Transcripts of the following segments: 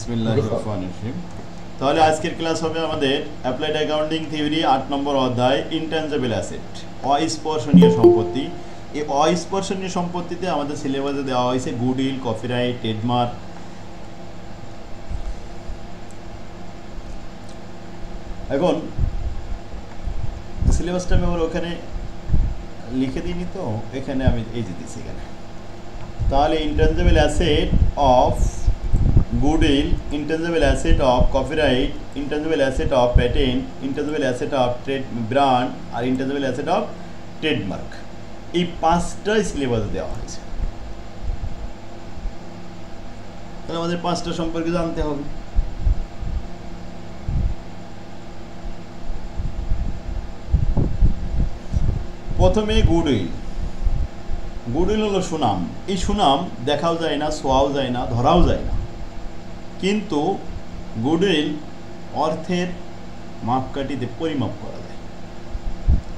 বিসমিল্লাহির রহমানির রহিম। তাহলে আজকের ক্লাস হবে আমাদের অ্যাপ্লাইড অ্যাকাউন্টিং থিওরি 8 নম্বর অধ্যায় ইনট্যাঞ্জিবল অ্যাসেট, অস্পর্শনীয় সম্পত্তি। এই অস্পর্শনীয় সম্পত্তিতে আমাদের সিলেবাসে দেওয়া হয়েছে গুডউইল, কপিরাইট, ট্রেডমার্ক। এখন সিলেবাসটা আমি আবার ওখানে লিখে দিইনি, তো এখানে আমি এই যে দিচ্ছি এখানে। তাহলে intangible asset of goodwill, intangible asset of copyright, intangible asset of patent, intangible asset of trade brand আর intangible asset of trademark, এই পাঁচটাই সিলেবাসে দেওয়া হয়েছে। তাহলে আমাদের পাঁচটা সম্পর্কে জানতে হবে। প্রথমে গুডউইল। গুডউইল হলো সুনাম। এই সুনাম দেখাও যায় না, ছোঁয়াও যায় না, ধরাও যায় না, কিন্তু গুডউইল অর্থের মাপকাঠিতে পরিমাপ করা যায়,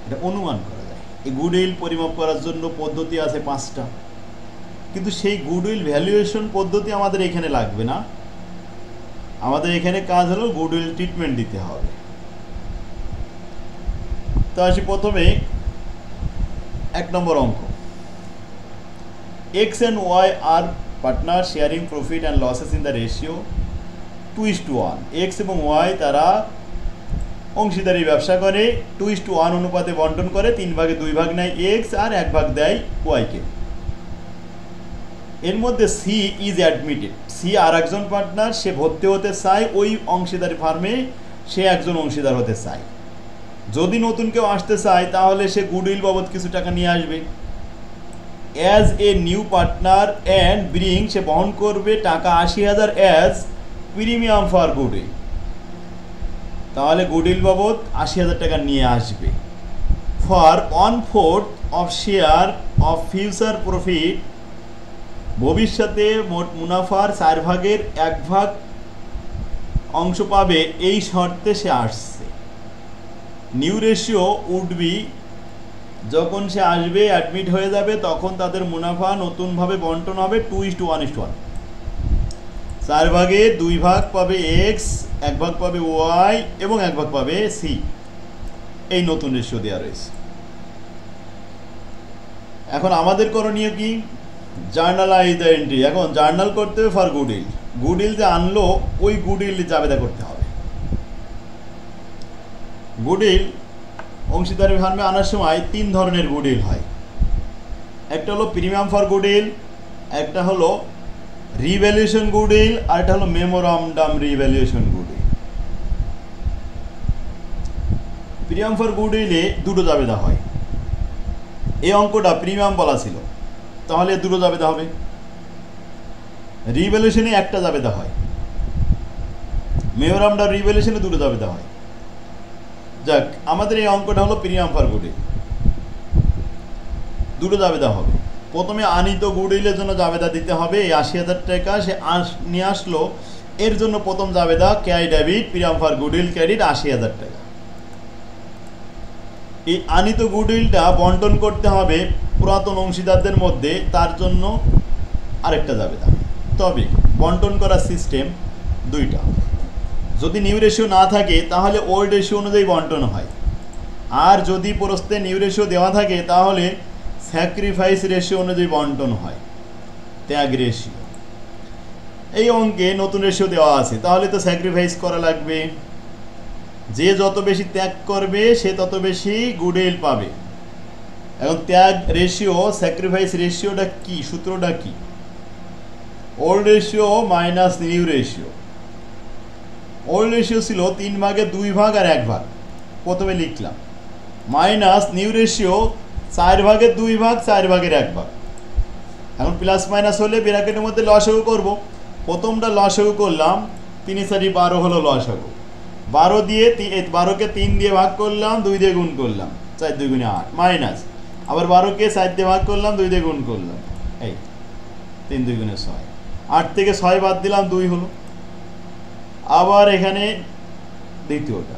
এটা অনুমান করা যায়। এই গুডউইল পরিমাপ করার জন্য পদ্ধতি আছে 5টা, কিন্তু সেই গুডউইল ভ্যালুয়েশন পদ্ধতি আমাদের এখানে লাগবে না। আমাদের এখানে কাজ হলো গুডউইল ট্রিটমেন্ট দিতে হবে। তো আসি প্রথমে 1 নম্বর অঙ্ক। X and Y are partners sharing profit and losses in the ratio 2:1. X এবং Y তারা অংশীদারি ব্যবসা করে 2:1 অনুপাতে বন্টন করে, 3 ভাগে 2 ভাগ নেয় X আর 1 ভাগ দেয় Y কে। এর মধ্যে C ইজ অ্যাডমিটেড। C আর একজন পার্টনার, সে ভর্তি হতে চায় ওই অংশীদারি ফার্মে, সে একজন অংশীদার হতে চায়। যদি নতুন কেউ আসতে চায় তাহলে সে গুডউইল বাবদ কিছু টাকা নিয়ে আসবে as a new partner and bring, সে বহন করবে টাকা 80,000 অ্যাজ প্রিমিয়াম ফর গুডউইল। তাহলে গুডউইল বাবদ 80,000 টাকা নিয়ে আসবে। For 1/4 of share of future profit, ভবিষ্যতে মোট মুনাফার 4 ভাগের 1 ভাগ অংশ পাবে, এই শর্তে সে আসছে। নিউ রেশিও উড বি, যখন সে আসবে অ্যাডমিট হয়ে যাবে তখন তাদের মুনাফা নতুনভাবে বন্টন হবে 2:1:1। 4 ভাগে 2 ভাগ পাবে X, 1 ভাগ পাবে Y এবং 1 ভাগ পাবে C। এই নতুন রেশিও দেওয়া রয়েছে। এখন আমাদের করণীয় কি? Journalise the entry. এখন জার্নাল করতে হবে ফর গুডউইল। গুডউইল যে আনলো ওই গুডউইল জাবেদা করতে হবে। গুডউইল অংশীদারি ফার্মে আনার সময় 3 ধরনের গুডউইল হয়। একটা হলো প্রিমিয়াম ফর গুডউইল, একটা হলো রিভ্যালুয়েশন গুডউইল, আর একটা হলো memorandum revaluation goodwill. Premium for গুডউইলে 2টো জাবেদা হয়। এই অঙ্কটা প্রিমিয়াম বলা ছিল, তাহলে 2টো জাবেদা হবে। রিভ্যালুয়েশনে 1টা জাবেদা হয়, মেমোরান্ডাম রিভ্যালুয়েশনে 2টো জাবেদা হয়। যাক, আমাদের এই অঙ্কটা হলো প্রিমিয়াম ফর গুডউইল, 2টো জাবেদা হবে। প্রথমে আনিত গুডউইলের জন্য জাবেদা দিতে হবে, এই 80,000 টাকা সে নিয়ে আসলো, এর জন্য প্রথম জাবেদা carry debit, premium for goodwill credit 80,000 টাকা। এই আনিত গুডউইলটা বন্টন করতে হবে পুরাতন অংশীদারদের মধ্যে, তার জন্য আরেকটা জাবেদা। তবে বন্টন করার সিস্টেম 2টা। যদি নিউ রেশিও না থাকে তাহলে ওল্ড রেশিও অনুযায়ী বন্টন হয়, আর যদি প্রস্তে নিউ রেশিও দেওয়া থাকে তাহলে স্যাক্রিফাইস রেশিও অনুযায়ী বন্টন হয়, ত্যাগ রেশিও। এই অঙ্কে নতুন রেশিও দেওয়া আছে, তাহলে তো স্যাক্রিফাইস করা লাগবে। যে যত বেশি ত্যাগ করবে সে তত বেশি গুডউইল পাবে। এখন ত্যাগ রেশিও স্যাক্রিফাইস রেশিওটা কি, সূত্রটা কি? Old ratio minus new ratio. Old ratio ছিল 3 ভাগে 2 ভাগ আর 1 ভাগ, প্রথমে লিখলাম, মাইনাস নিউ রেশিও 4 ভাগে 2 ভাগ 4 ভাগের 1 ভাগ। এখন প্লাস মাইনাস হলে ব্র্যাকেটের মধ্যে লসাগু করব। প্রথমটা লসাগু করলাম, 3 × 4 = 12 হলো লসাগু। 12 দিয়ে 12কে 3 দিয়ে ভাগ করলাম, 2 দিয়ে গুণ করলাম, 4 × 2 = 8, মাইনাস আবার 12কে 4 দিয়ে ভাগ করলাম, 2 দিয়ে গুণ করলাম, এই 3 × 2 = 6। 8 থেকে 6 বাদ দিলাম, 2 হলো। আবার এখানে দ্বিতীয়টা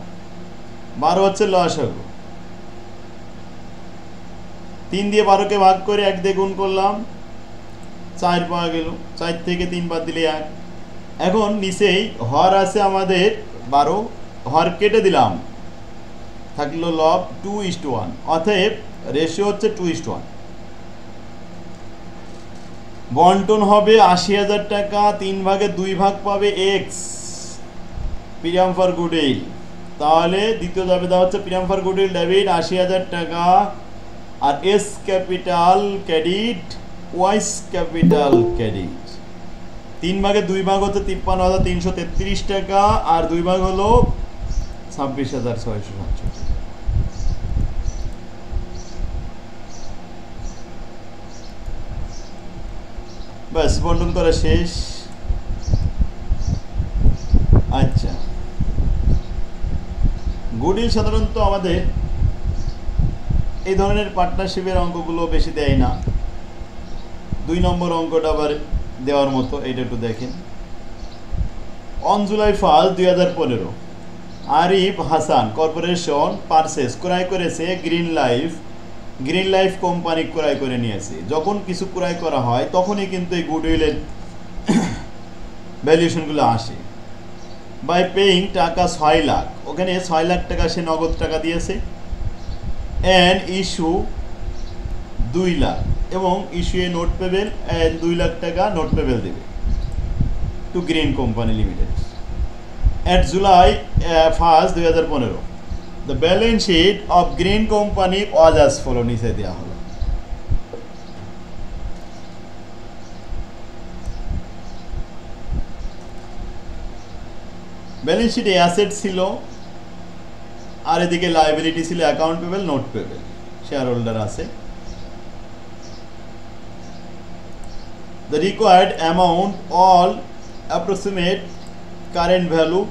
12 হচ্ছে লসাগু, 3 দিয়ে 12কে ভাগ করে 1 দিয়ে গুণ করলাম, 4 পাওয়া গেল। 4 থেকে 3 বাদ দিলে 1, এখন নিচেই হর আছে আমাদের 12, হর কেটে দিলাম, থাকলো লব 2:1, অতএব রেশিও হচ্ছে 2:1। বন্টন হবে 80,000 টাকা, 3 ভাগে 2 ভাগ পাবে এক্স, প্রিমিয়াম ফর গুডউইল। তাহলে দ্বিতীয় জাবেদা হচ্ছে প্রিমিয়াম ফর গুডউইল ডেবিট 80,000 টাকা, আর S capital credit, Y's capital credit. 3 ভাগে 2 ভাগ হচ্ছে 53,333 টাকা, আর 2 ভাগ হলো 26,667। ব্যাস, বন্টন করা শেষ। আচ্ছা, গুডউইল সাধারণত আমাদের এই ধরনের পার্টনারশিপের অঙ্কগুলো বেশি দেয় না। 2 নম্বর অঙ্কটা আবার দেওয়ার মতো, এইটা একটু দেখেন। On July 1, 2015 Arif Hasan corporation purchase ক্রয় করেছে গ্রিন লাইফ কোম্পানি ক্রয় করে নিয়েছে। যখন কিছু ক্রয় করা হয় তখনই কিন্তু এই গুডউইলের ভ্যালুয়েশনগুলো আসে। বাই পেইং টাকা 6 লাখ, ওখানে 6 লাখ টাকা সে নগদ টাকা দিয়েছে। অ্যান্ড ইস্যু 2 লাখ, এবং issue a note payable, 2 lakh টাকা নোট পেবেল দেবে to Green Company Limited at July 1, 2015। The balance sheet of Green Company was as follow, নিচে দেওয়া হলো। ব্যালেন্স শিটে অ্যাসেট ছিল, আর এদিকে লাইবিলিটি ছিল account payable, note payable, share holder আছে। The required amount all approximate current value.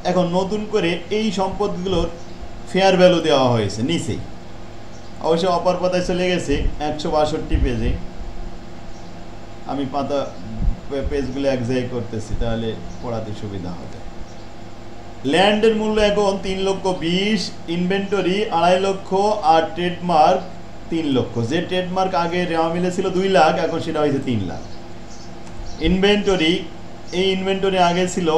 এখন নতুন করে এই সম্পদগুলোর ফেয়ার ভ্যালু দেওয়া হয়েছে নিচেই। অবশ্য অপর পাতায় চলে গেছে 162 পেজে। আমি পাতা পেজগুলো এক জায়গায় করতেছি, তাহলে পড়াতে সুবিধা হবে। ল্যান্ডের মূল্য এখন 3,20,000, ইনভেন্টরি 2.5 লক্ষ, আর ট্রেডমার্ক 3 লক্ষ। যে ট্রেডমার্ক আগে রেওয়া মিলে ছিল 2 লাখ, এখন সেটা হয়েছে 3 লাখ। ইনভেন্টরি, এই ইনভেন্টরি আগে ছিল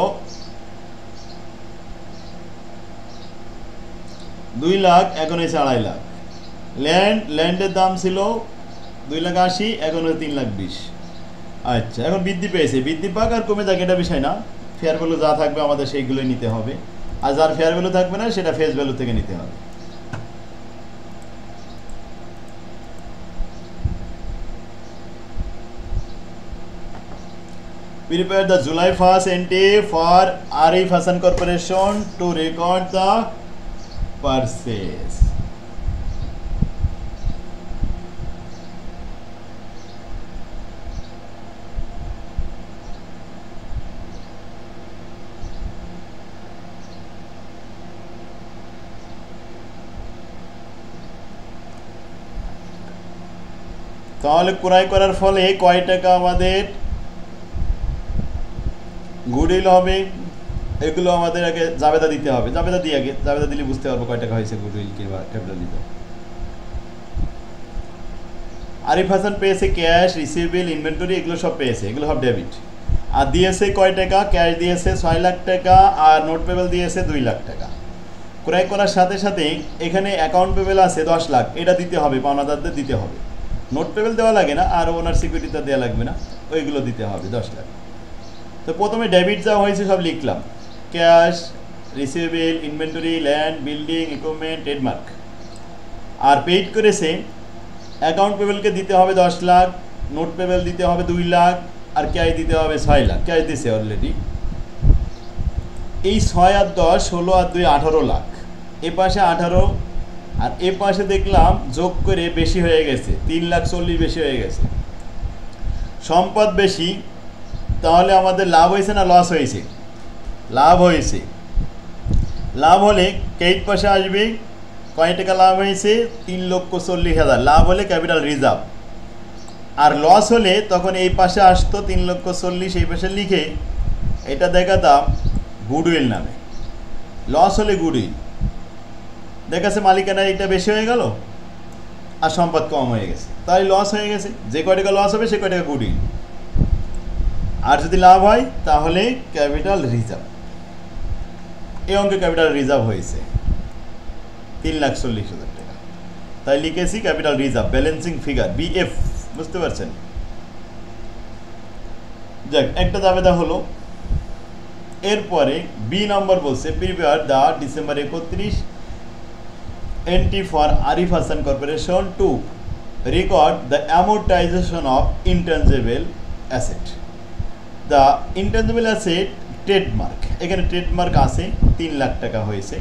2 লাখ, এখন হয়েছে 2.5 লাখ। ল্যান্ডের দাম ছিল 2,80,000, এখন হচ্ছে 3,20,000। আচ্ছা, এখন বৃদ্ধি পেয়েছে, বৃদ্ধি পাক আর কমে যাক এটা বিষয় না, ফেয়ার ভ্যালু যা থাকবে আমাদের সেইগুলোই নিতে হবে, আর যার ফেয়ার ভ্যালু থাকবে না সেটা ফেস ভ্যালু থেকে নিতে হবে। Prepare the July 1st entry for Arif Hassan Corporation to record the purchase. তাহলে ক্রয় করার ফলে কয় টাকা আমাদের গুডউইল হবে, এগুলো আমাদের আগে জাবেদা দিতে হবে। জাবেদা দিয়ে আগে, জাবেদা দিলে বুঝতে পারবো কয় টাকা হয়েছে গুডউইল কিংবা ক্যাপিটাল দিতে। আরিফ হাসান পেয়েছে ক্যাশ, রিসিভেবল, ইনভেন্টরি, এগুলো সব পেয়েছে, এগুলো সব ডেবিট। আর দিয়েছে কয় টাকা? ক্যাশ দিয়েছে 6 লাখ টাকা, আর নোট পেবেল দিয়েছে 2 লাখ টাকা। ক্রয় করার সাথে সাথে এখানে অ্যাকাউন্ট পেবেল আছে 10 লাখ, এটা দিতে হবে, পাওনাদারদের দিতে হবে। নোট পেবেল দেওয়া লাগে না, আর ওনার সিকিউরিটিটা দেওয়া লাগবে না, ওইগুলো দিতে হবে 10 লাখ। তো প্রথমে ডেবিট যা হয়েছে সব লিখলাম, cash, receivable, inventory, land, building, equipment, trademark. আর পেইড করেছে অ্যাকাউন্ট পেবেলকে দিতে হবে 10 লাখ, নোট পেবেল দিতে হবে 2 লাখ, আর ক্যাশ দিতে হবে 6 লাখ। ক্যাশ দিছে অলরেডি। এই 6 আর 10, 16 আর 2, 18 লাখ। এ পাশে 18, আর এ পাশে দেখলাম যোগ করে বেশি হয়ে গেছে, 3,40,000 বেশি হয়ে গেছে। সম্পদ বেশি, তাহলে আমাদের লাভ হয়েছে না লস হয়েছে? লাভ হয়েছে। লাভ হলে ক্রেডিট পাশে আসবে, কয় টাকা লাভ হয়েছে? 3,40,000 লাভ হলে ক্যাপিটাল রিজার্ভ। আর লস হলে তখন এই পাশে আসতো 3,40,000, এই পাশে লিখে এটা দেখাতাম গুডউইল নামে। লস হলে গুডউইল দেখাচ্ছে মালিকানার এটা বেশি হয়ে গেল আর সম্পদ কম হয়ে গেছে, তাই লস হয়ে গেছে। যে কয় টাকা লস হবে সে কয় টাকা গুডউইল। আর যদি লাভ হয় তাহলে ক্যাপিটাল রিজার্ভ। এই অঙ্কে ক্যাপিটাল রিজার্ভ হয়েছে 3,40,000 টাকা, তাই লিখেছি capital reserve balancing figure BF, বুঝতে পারছেন? যাক, একটা দাবেদা হলো। এরপরে বি নম্বর বলছে prepare the December 31 entry for Arif Hasan corporation two record the amortisation of intangible asset. The intangible asset trademark, এখানে ট্রেডমার্ক আছে 3 লাখ টাকা হয়েছে।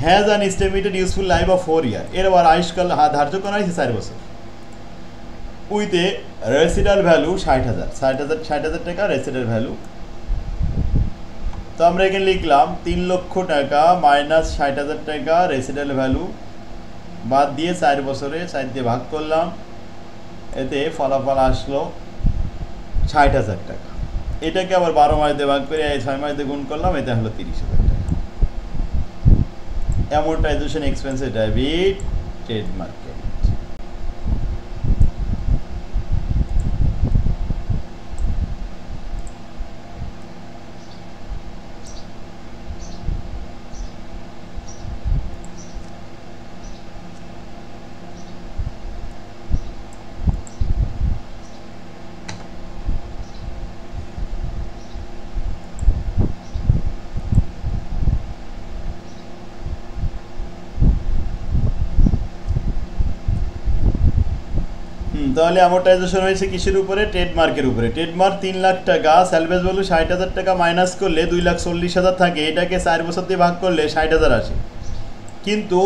Has an estimated useful life of 4 ইয়ার, এর আবার আয়ুষ্কাল ধার্য করা হয়েছে 4 বছর। উইথ এ রেসিডাল ভ্যালু 60,000 টাকা রেসিডাল ভ্যালু। তো আমরা এখানে লিখলাম 3 লক্ষ টাকা মাইনাস 60,000 টাকা রেসিডাল ভ্যালু বাদ দিয়ে 4 বছরে 4 দিয়ে ভাগ করলাম, এতে ফলাফল আসলো 60,000 টাকা। এটাকে আবার 12 মাস দিয়ে ভাগ করে 6 মাস দিয়ে গুণ করলাম, এতে হলো 30,000 টাকা। Amortisation expenses debit trademark. তাহলে অ্যামোর্টাইজেশন হয়েছে কিসের উপরে? ট্রেডমার্কের উপরে। ট্রেডমার্ক 3 লাখ টাকা, স্যালভেজ ভ্যালু 60,000 টাকা মাইনাস করলে 2,40,000 থাকে, এটাকে 4 বছর দিয়ে ভাগ করলে 60,000 আসে। কিন্তু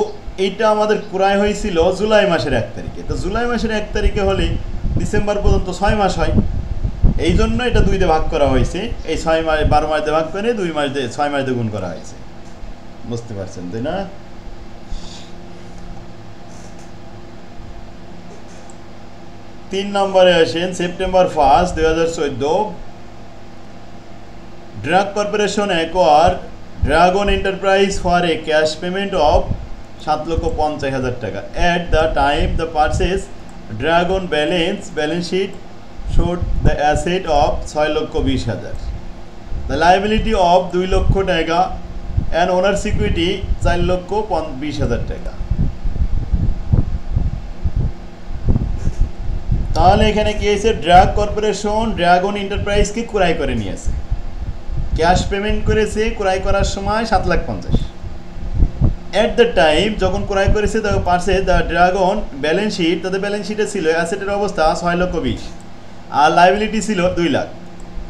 এইটা আমাদের ক্রয় হয়েছিল জুলাই মাসের 1 তারিখে। তো জুলাই মাসের 1 তারিখে হলে ডিসেম্বর পর্যন্ত 6 মাস হয়, এই জন্য এটা 2 দিয়ে ভাগ করা হয়েছে। এই 6 মাস 12 মাস দিয়ে ভাগ করে 2 মাস দিয়ে 6 মাস দিয়ে গুণ করা হয়েছে, বুঝতে পারছেন তাই না? 3 নম্বরে আসেন। September 1, 2014 Drug Corporation acquire Dragon Enterprise for a cash payment of 7,50,000 টাকা। At the time the purchase Dragon balance sheet showed the asset of 6,20,000, the liability of 2 লক্ষ টাকা অ্যান্ড ওনার সিকিউরিটি 4,20,000 টাকা। তাহলে এখানে কি হয়েছে? ড্রাগ কর্পোরেশন ড্রাগন এন্টারপ্রাইজকে ক্রয় করে নিয়েছে, ক্যাশ পেমেন্ট করেছে ক্রয় করার সময় 7,50,000। অ্যাট দ্য টাইম যখন ক্রয় করেছে তখন পার্সে দ্য ড্রাগন ব্যালেন্স শিট, তাদের ব্যালেন্স শিটে ছিল অ্যাসেটের অবস্থা 6,20,000 আর লাইবিলিটি ছিল 2 লাখ।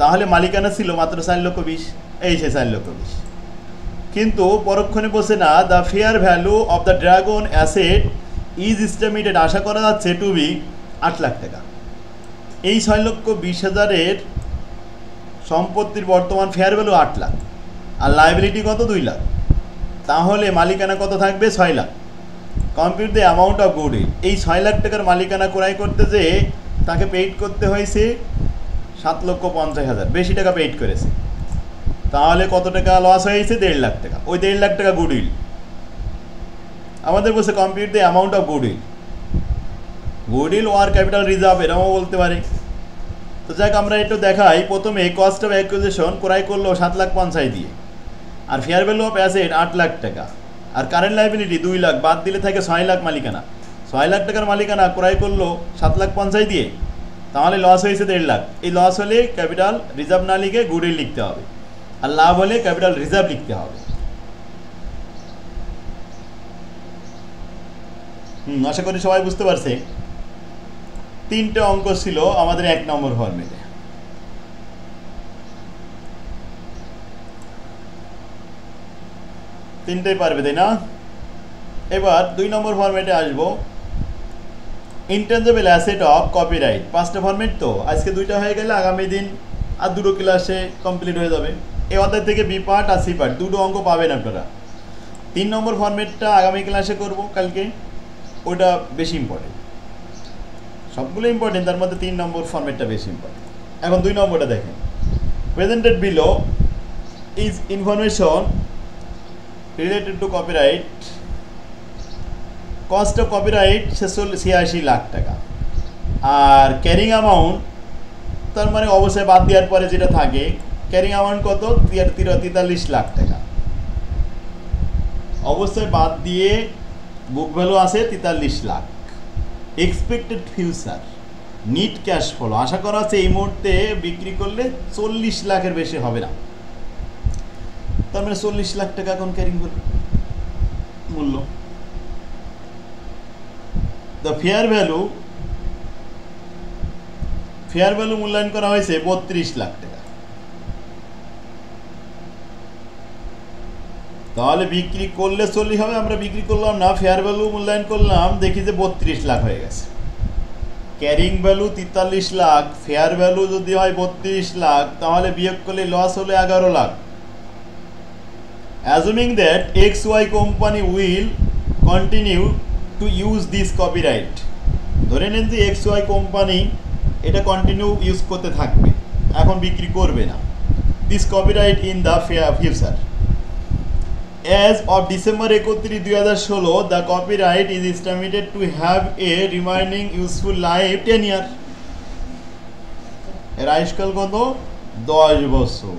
তাহলে মালিকানা ছিল মাত্র 4,20,000, এই সে 4,20,000। কিন্তু পরক্ষণে বসে না the fair value of the dragon asset is estimated, আশা করা যাচ্ছে টু বি 8 লাখ টাকা। এই 6,20,000 সম্পত্তির বর্তমান ফেয়ার ভ্যালু 8 লাখ আর লাইবিলিটি কত? 2 লাখ। তাহলে মালিকানা কত থাকবে? 6 lakh. Compute the amount of goodwill, এই 6 লাখ টাকার মালিকানা ক্রয় করতে যে তাকে পেইড করতে হয়েছে 7,50,000, বেশি টাকা পেইড করেছে। তাহলে কত টাকা লস হয়েছে? 1.5 লাখ টাকা। ওই 1.5 লাখ টাকা গুডউইল। আমাদের বলছে compute the amount of goodwill, goodwill or capital reserve এরকমও বলতে পারে। তো যাক, আমরা একটু দেখাই। প্রথমে কস্ট অফ অ্যাকুইজিশন ক্রয় করলো 7,50,000 দিয়ে, আর fair value of asset 8 lakh টাকা, আর কারেন্ট লাইবিলিটি 2 লাখ, বাদ দিলে থাকে 6 লাখ মালিকানা। 6 লাখ টাকার মালিকানা ক্রয় করলো 7,50,000 দিয়ে, তাহলে লস হয়েছে 1.5 লাখ। এই লস হলে ক্যাপিটাল রিজার্ভ না লিখে গুডউইল লিখতে হবে, আর লাভ হলে ক্যাপিটাল রিজার্ভ লিখতে হবে। আশা করি সবাই বুঝতে পারছে। 3টে অঙ্ক ছিল আমাদের 1 নম্বর ফর্মেটে। তিনটেই পারবে তাই না? এবার 2 নম্বর ফর্মেটে আসবো। Intangible asset of copyright. 5টা ফর্মেট, তো আজকে 2টা হয়ে গেলে আগামী দিন আর 2টো ক্লাসে কমপ্লিট হয়ে যাবে। এই অধ্যায় থেকে বি পার্ট আর সি পার্ট 2টো অঙ্ক পাবেন আপনারা। 3 নম্বর ফর্মেটটা আগামী ক্লাসে করব কালকে, ওটা বেশি ইম্পর্টেন্ট। সবগুলো ইম্পর্টেন্ট, তার মধ্যে 3 নম্বর ফর্মেটটা বেশি ইম্পর্টেন্ট। এখন 2 নম্বরটা দেখেন। Presented below is information related to copyright. Cost of copyright 86 lakh টাকা, আর ক্যারিং অ্যামাউন্ট তার মানে অবশ্যই বাদ দেওয়ার পরে যেটা থাকে ক্যারিং অ্যামাউন্ট কত 43 লাখ টাকা, অবশ্যই বাদ দিয়ে বুক ভ্যালু আছে 43 lakh. Expected future net cash flow আশা করা হচ্ছে এই মুহূর্তে বিক্রি করলে 40 লাখের বেশি হবে না, তার মানে 40 লাখ টাকা এখন ক্যারিং মূল্য। দ্য ফেয়ার ভ্যালু মূল্যায়ন করা হয়েছে 32 লাখ টাকা। তাহলে বিক্রি করলে 40 হবে, আমরা বিক্রি করলাম না, ফেয়ার ভ্যালু মূল্যায়ন করলাম, দেখি যে 32 লাখ হয়ে গেছে। Carrying value 43 lakh, fair value যদি হয় 32 লাখ, তাহলে বিয়োগ করলে লস হলে 11 lakh. অ্যাজুমিং that XY company will continue to use this copyright, ধরে নেন যে XY কোম্পানি এটা কন্টিনিউ ইউজ করতে থাকবে, এখন বিক্রি করবে না। This copyright in the future as of December 31, 2016, the copyright is estimated to have a remaining useful life 10 year. এর আয়ুষ্কাল কত? 10 বছর।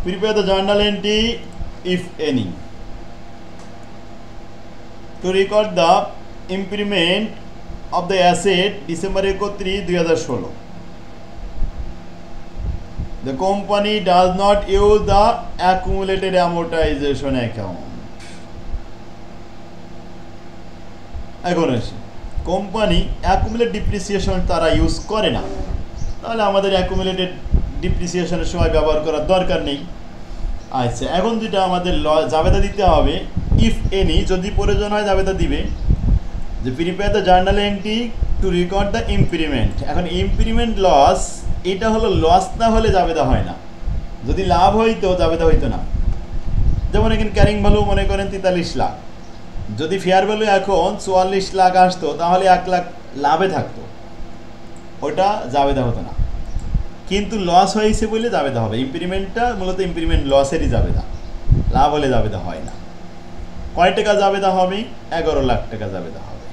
Prepare the journal entry, if any, to record the impairment of the asset December 31, 2016. The company does not use the accumulated amortization account. এখন আসি, company accumulate depreciation তারা use করে না, তাহলে আমাদের অ্যাকুমুলেটেড ডিপ্রিসিয়েশনের সময় ব্যবহার করার দরকার নেই। আচ্ছা, এখন যেটা আমাদের জাবেদা দিতে হবে, ইফ এনি, যদি প্রয়োজন হয় জাবেদা দিবে যে prepare the journal entry to record the impairment. এখন ইমপ্রিমেন্ট লস, এটা হলো লস না হলে জাবেদা হয় না, যদি লাভ হইতো জাবেদা হইতো না। যেমন এখানে ক্যারিং ভ্যালু মনে করেন 43 লাখ, যদি ফেয়ার ভ্যালু এখন 44 লাখ আসতো তাহলে 1 লাখ লাভে থাকতো, ওটা জাবেদা হতো না। কিন্তু লস হয়েছে বলে জাবেদা হবে। ইমপ্রিমেন্টটা মূলত ইমপ্রিমেন্ট লসেরই জাবেদা, লাভ হলে জাবেদা হয় না। কয় টাকা জাবেদা হবে? 11 লাখ টাকা জাবেদা হবে।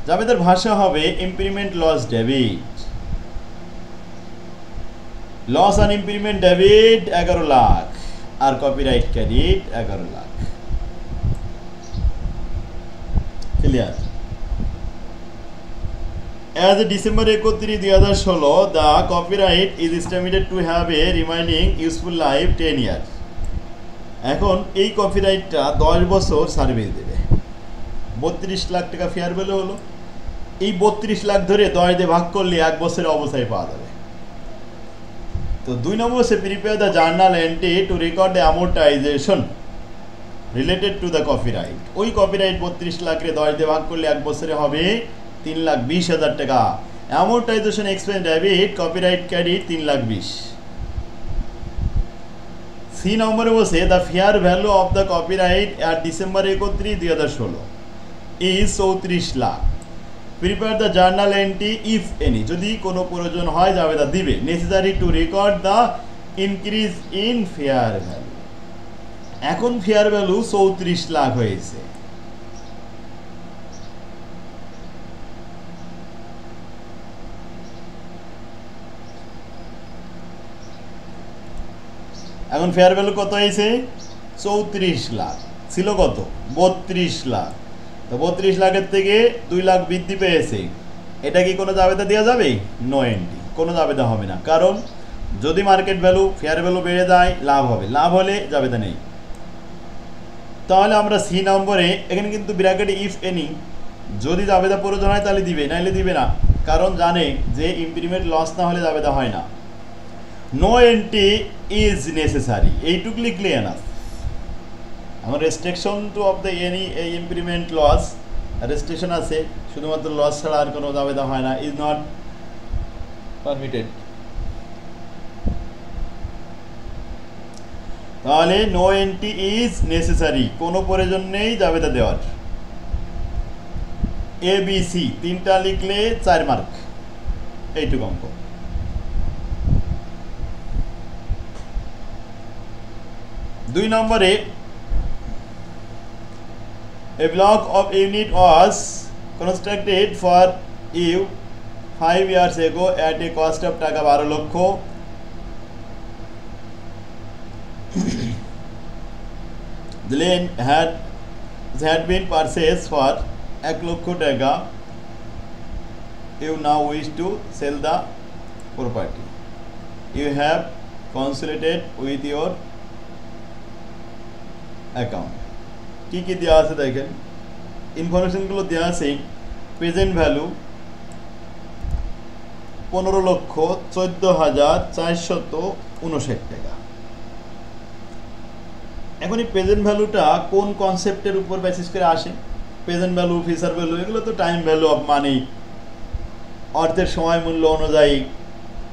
জাবেদার ভাষা হবে impairment loss debit, loss on impairment debit 11 lakh, আর copyright credit 11 lakh. Clear? As of December 31, 2016, the copyright is estimated to have a remaining useful life 10 years. এখন এই কপিরাইটটা 10 বছর সার্ভিস দেবে। 32 লাখ টাকা ফেয়ার ভ্যালু হলো, এই 32 লাখ ধরে 10 দিয়ে ভাগ করলে 1 বছরের অবস্থায় পাওয়া যাবে। তো 2 নম্বর সে prepare the journal entry to record the amortization related to the copyright. ওই কপিরাইট 32 লাখে 10 দিয়ে ভাগ করলে 1 বছরে হবে 3,20,000 টাকা। Amortisation expense debit, copyright credit 3,20,000। C নম্বরে বসে the fair value of the copyright at December 31, 2016 is 34 lakh. Prepare the journal entry if any, যদি কোনো প্রয়োজন হয় জাবেদা দিবে। Necessary to record the increase in fair value. এখন ফেয়ার ভ্যালু 34 লাখ হয়েছে। এখন ফেয়ার ভ্যালু কত হয়েছে? 34 লাখ, ছিল কত? 32 লাখ। তো 32 লাখের থেকে 2 লাখ বৃদ্ধি পেয়েছে, এটা কি কোনো জাবেদা দেওয়া যাবে? নো এন্ট্রি, কোনো জাবেদা হবে না। কারণ যদি মার্কেট ভ্যালু ফেয়ার ভ্যালু বেড়ে যায় লাভ হবে, লাভ হলে জাবেদা নেই। তাহলে আমরা সি নম্বরে এখানে কিন্তু ব্র্যাকেটে ইফ এনি, যদি জাবেদা প্রয়োজন হয় তাহলে দিবে, নাইলে দিবে না, কারণ জানে যে ইমপ্রিমেন্ট লস না হলে জাবেদা হয় না। নো এন্ট্রি ইজ নেসেসারি, এইটুকু লিখলে এনাফ। এখন restriction to of the any impairment loss, restriction আছে, শুধুমাত্র লস ছাড়া আর কোনো জাবেদা হয় না, ইজ নট পারমিটেড। তাহলে নো এন্ট্রি ইজ নেসেসারি, কোনো প্রয়োজন নেই জাবেদা দেওয়ার। এ বি সি তিনটা লিখলে 4 মার্ক, এইটুকু অঙ্ক। দুই নম্বরে a block of unit was constructed for you 5 years ago at a cost of টাকা 12 লক্ষ the land had been purchased for 1 লক্ষ টাকা, you now wish to sell the property, you have consulted with your account. কি কি দেওয়া আছে দেখেন, ইনফরমেশনগুলো দেওয়া আছে। প্রেজেন্ট ভ্যালু 15,14,459 টাকা। এখন এই প্রেজেন্ট ভ্যালুটা কোন কনসেপ্টের উপর বেসিস করে আসে? প্রেজেন্ট ভ্যালু, ফিউচার ভ্যালু, এগুলো তো টাইম ভ্যালু অফ মানি, অর্থের সময় মূল্য অনুযায়ী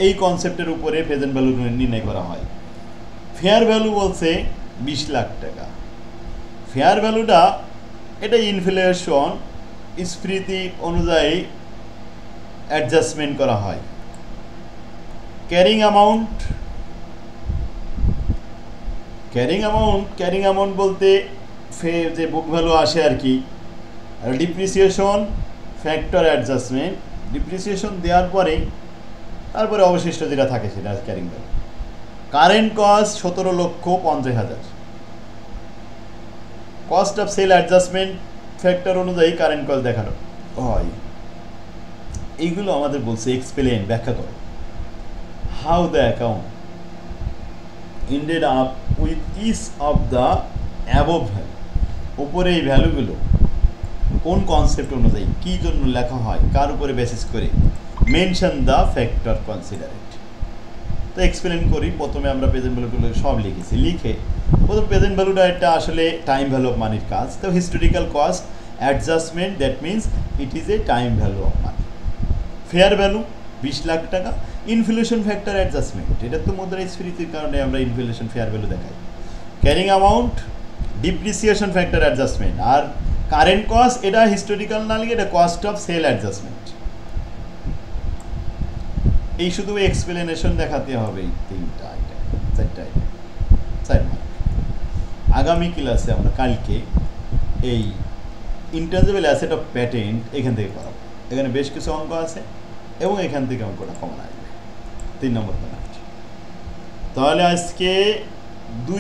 এই কনসেপ্টের উপরে প্রেজেন্ট ভ্যালু নির্ণয় করা হয়। ফেয়ার ভ্যালু বলছে 20 লাখ টাকা। ফেয়ার ভ্যালুটা এটা ইনফ্লেশন স্ফীতি অনুযায়ী অ্যাডজাস্টমেন্ট করা হয়। ক্যারিং অ্যামাউন্ট বলতে যে বুক ভ্যালু আসে আর কি। ডিপ্রিসিয়েশন ফ্যাক্টর অ্যাডজাস্টমেন্ট, ডিপ্রিসিয়েশন দেওয়ার পরে তারপরে অবশিষ্ট যেটা থাকে সেটা carrying value. Current cost 17,50,000। Cost of sale adjustment factor অনুযায়ী কারেন্ট কস্ট দেখানো হয়। এইগুলো আমাদের বলছে এক্সপ্লেন, ব্যাখ্যা করো। How the account ended up with each of the above value, উপরে এই ভ্যালুগুলো কোন কনসেপ্ট অনুযায়ী কী জন্য লেখা হয়, কার উপরে বেসিস করে। Mention the factor considered. তো এক্সপ্লেন করি। প্রথমে আমরা প্রেজেন্ট ভ্যালুগুলো সব লিখেছি। লিখে প্রথম প্রেজেন্ট ভ্যালুটা একটা আসলে টাইম ভ্যালু অফ মানির কাজ। তো historical cost adjustment, that means it is a time value of money. Fair value 20 lakh টাকা। ইনফ্লেশন ফ্যাক্টর অ্যাডজাস্টমেন্ট, এটা তো মুদ্রাস্ফীতির কারণে আমরা ইনফ্লেশন ফেয়ার ভ্যালু দেখাই। Carrying amount, depreciation factor adjustment. আর কারেন্ট কস্ট এটা হিস্টোরিক্যাল না লিখে এটা কস্ট অফ সেল অ্যাডজাস্টমেন্ট। এই শুধু এক্সপ্লেনেশন দেখাতে হবে এই 3টা আইটেম, 4টা আইটেম, 4 মার্ক। আগামী ক্লাসে আমরা কালকে এই ইনট্যাঞ্জিবল অ্যাসেট অফ প্যাটেন্ট এখান থেকে করাবো। এখানে বেশ কিছু অঙ্ক আছে এবং এখান থেকে অঙ্কটা কমন আসবে 3 নম্বর পয়েন্ট। তাহলে আজকে 2